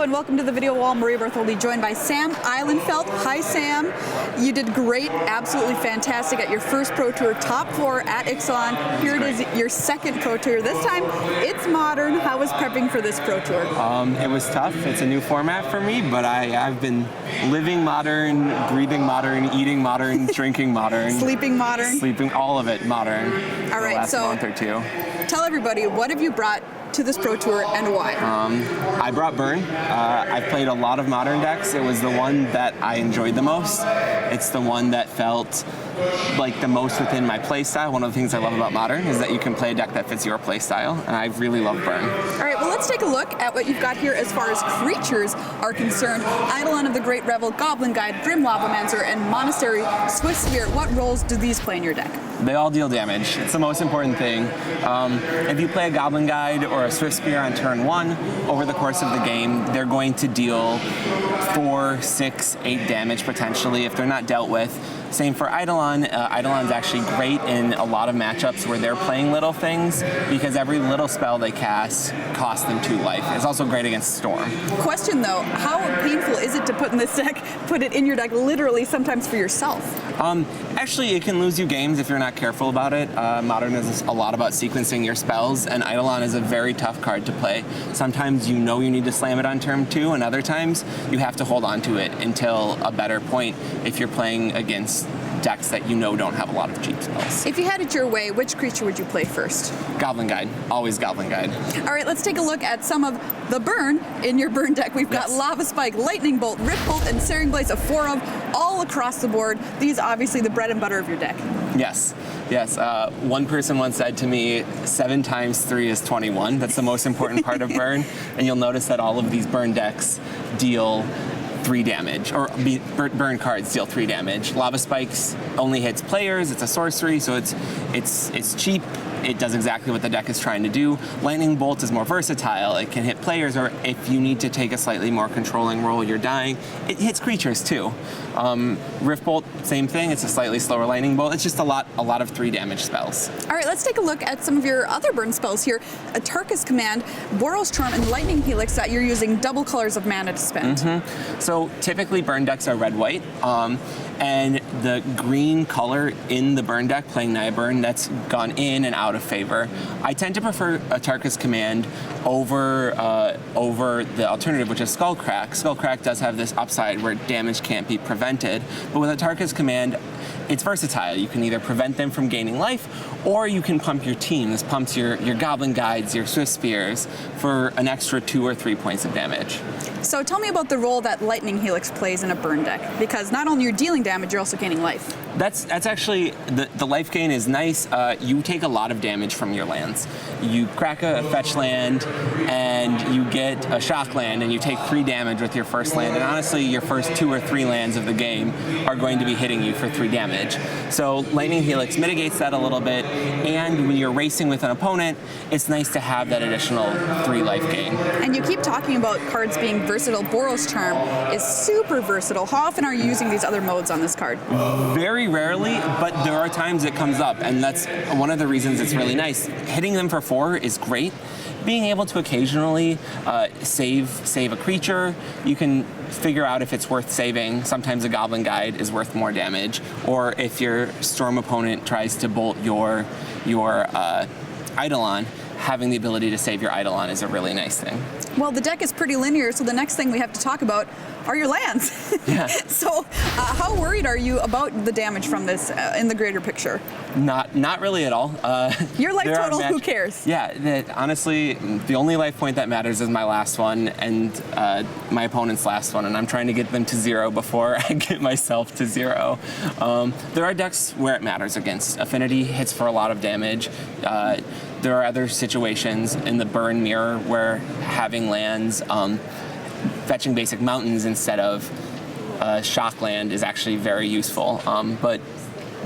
and welcome to the video wall. Maria Bartholdi joined by Sam Ihlenfeldt. Hi, Sam. You did great, absolutely fantastic at your first Pro Tour, top 4 at Ixalan. Here it is, your second Pro Tour. This time, it's modern. How was prepping for this Pro Tour? It was tough. It's a new format for me, but I've been living modern, breathing modern, eating modern, drinking modern. Sleeping modern? Sleeping, all of it modern. All right, the last month or two. Tell everybody, what have you brought to this Pro Tour and why? I brought Burn. I've played a lot of modern decks. It was the one that I enjoyed the most. It's the one that felt like the most within my play style. One of the things I love about modern is that you can play a deck that fits your play style, and I really love Burn. All right, well, let's take a look at what you've got here as far as creatures are concerned. Eidolon of the Great Revel, Goblin Guide, Grim Lavamancer, and Monastery Swift Spirit. What roles do these play in your deck? They all deal damage. It's the most important thing. If you play a Goblin Guide or a Swift Spear on turn 1, over the course of the game, they're going to deal 4, 6, 8 damage potentially if they're not dealt with. Same for Eidolon. Eidolon's actually great in a lot of matchups where they're playing little things because every little spell they cast costs them 2 life. It's also great against Storm. Question though, how painful is it to put in this deck, put it in your deck literally sometimes for yourself? Actually, it can lose you games if you're not careful about it. Modern is a lot about sequencing your spells, and Eidolon is a very tough card to play. Sometimes you know you need to slam it on turn 2, and other times you have to hold on to it until a better point if you're playing against decks that you know don't have a lot of cheap spells. If you had it your way, which creature would you play first? Goblin Guide. Always Goblin Guide. All right, let's take a look at some of the burn in your burn deck. We've got Lava Spike, Lightning Bolt, Rift Bolt, and Searing Blaze, a 4 of, all across the board. These obviously the bread and butter of your deck. Yes. Yes, one person once said to me, 7 times 3 is 21. That's the most important part of burn, and you'll notice that all of these burn decks deal 3 damage, or burn cards deal 3 damage. Lava Spikes only hits players. It's a sorcery, so it's cheap. It does exactly what the deck is trying to do. Lightning Bolt is more versatile. It can hit players, or if you need to take a slightly more controlling role, you're dying. It hits creatures too. Rift Bolt, same thing. It's a slightly slower Lightning Bolt. It's just a lot of 3 damage spells. All right, let's take a look at some of your other burn spells here. A Tarkus Command, Boros Charm, and Lightning Helix that you're using double colors of mana to spend. So typically burn decks are red-white, and the green color in the burn deck, playing Naya Burn, that's gone in and out of favor. I tend to prefer a Tarkus Command over the alternative, which is Skullcrack. Skullcrack does have this upside where damage can't be prevented, but with a Tarkus Command, it's versatile. You can either prevent them from gaining life, or you can pump your team. This pumps your Goblin Guides, your Swift Spears, for an extra 2 or 3 points of damage. So tell me about the role that Lightning Helix plays in a burn deck, because not only you're dealing damage, you're also gaining life. That's actually, the life gain is nice. You take a lot of damage from your lands. You crack a fetch land, and you get a shock land, and you take 3 damage with your first land, and honestly, your first 2 or 3 lands of the game are going to be hitting you for 3 damage. So Lightning Helix mitigates that a little bit, and when you're racing with an opponent, it's nice to have that additional 3 life gain. And you keep talking about cards being versatile. Boros Charm is super versatile. How often are you using these other modes on this card? Very rarely, but there are times it comes up, and that's one of the reasons it's really nice. Hitting them for 4 is great. Being able to occasionally save a creature, you can figure out if it's worth saving. Sometimes a Goblin Guide is worth more damage, or if your Storm opponent tries to bolt your Eidolon, having the ability to save your Eidolon is a really nice thing. Well, the deck is pretty linear, so the next thing we have to talk about are your lands. Yeah. So how worried are you about the damage from this in the greater picture? Not really at all. Your life total, who cares? Yeah, honestly, the only life point that matters is my last one and my opponent's last one, and I'm trying to get them to 0 before I get myself to 0. There are decks where it matters against. Affinity hits for a lot of damage. There are other situations in the burn mirror where having lands, fetching basic mountains instead of shock land is actually very useful. But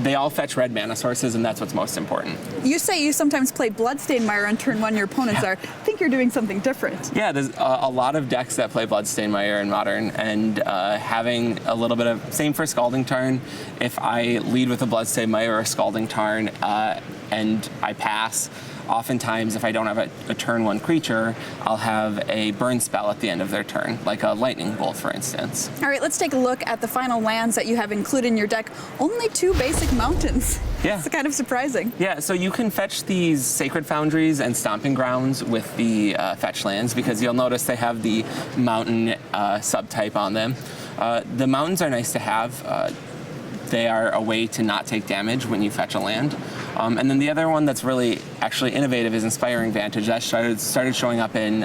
they all fetch red mana sources, and that's what's most important. You say you sometimes play Bloodstained Mire on turn 1, your opponents are. I think you're doing something different. Yeah, there's a lot of decks that play Bloodstained Mire in Modern, and having a little bit of, same for Scalding Tarn. If I lead with a Bloodstained Mire or a Scalding Tarn and I pass, oftentimes if I don't have a turn 1 creature, I'll have a burn spell at the end of their turn, like a lightning bolt, for instance. All right, let's take a look at the final lands that you have included in your deck. Only 2 basic mountains. Yeah. It's kind of surprising. Yeah, so you can fetch these Sacred Foundries and Stomping Grounds with the fetch lands, because you'll notice they have the mountain subtype on them. The mountains are nice to have. They are a way to not take damage when you fetch a land. And then the other one that's really actually innovative is Inspiring Vantage. That started showing up in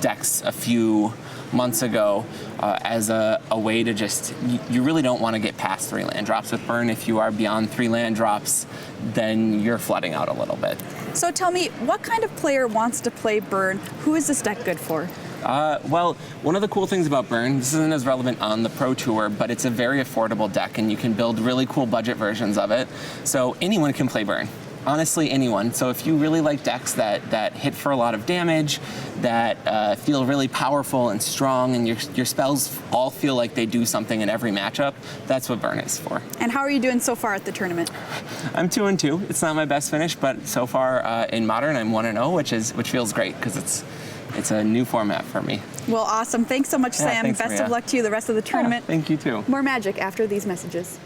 decks a few months ago as a way to just, you really don't want to get past 3 land drops with burn. If you are beyond 3 land drops, then you're flooding out a little bit. So tell me, what kind of player wants to play burn? Who is this deck good for? Well, one of the cool things about Burn, this isn't as relevant on the Pro Tour, but it's a very affordable deck, and you can build really cool budget versions of it. So anyone can play Burn. Honestly, anyone. So if you really like decks that hit for a lot of damage, that feel really powerful and strong, and your spells all feel like they do something in every matchup, that's what Burn is for. And how are you doing so far at the tournament? I'm 2-2. It's not my best finish, but so far in Modern, I'm 1-0, which feels great because it's a new format for me. Well, awesome. Thanks so much, Sam. Thanks, Best Maria. of luck to you the rest of the tournament. Thank you too. More magic after these messages.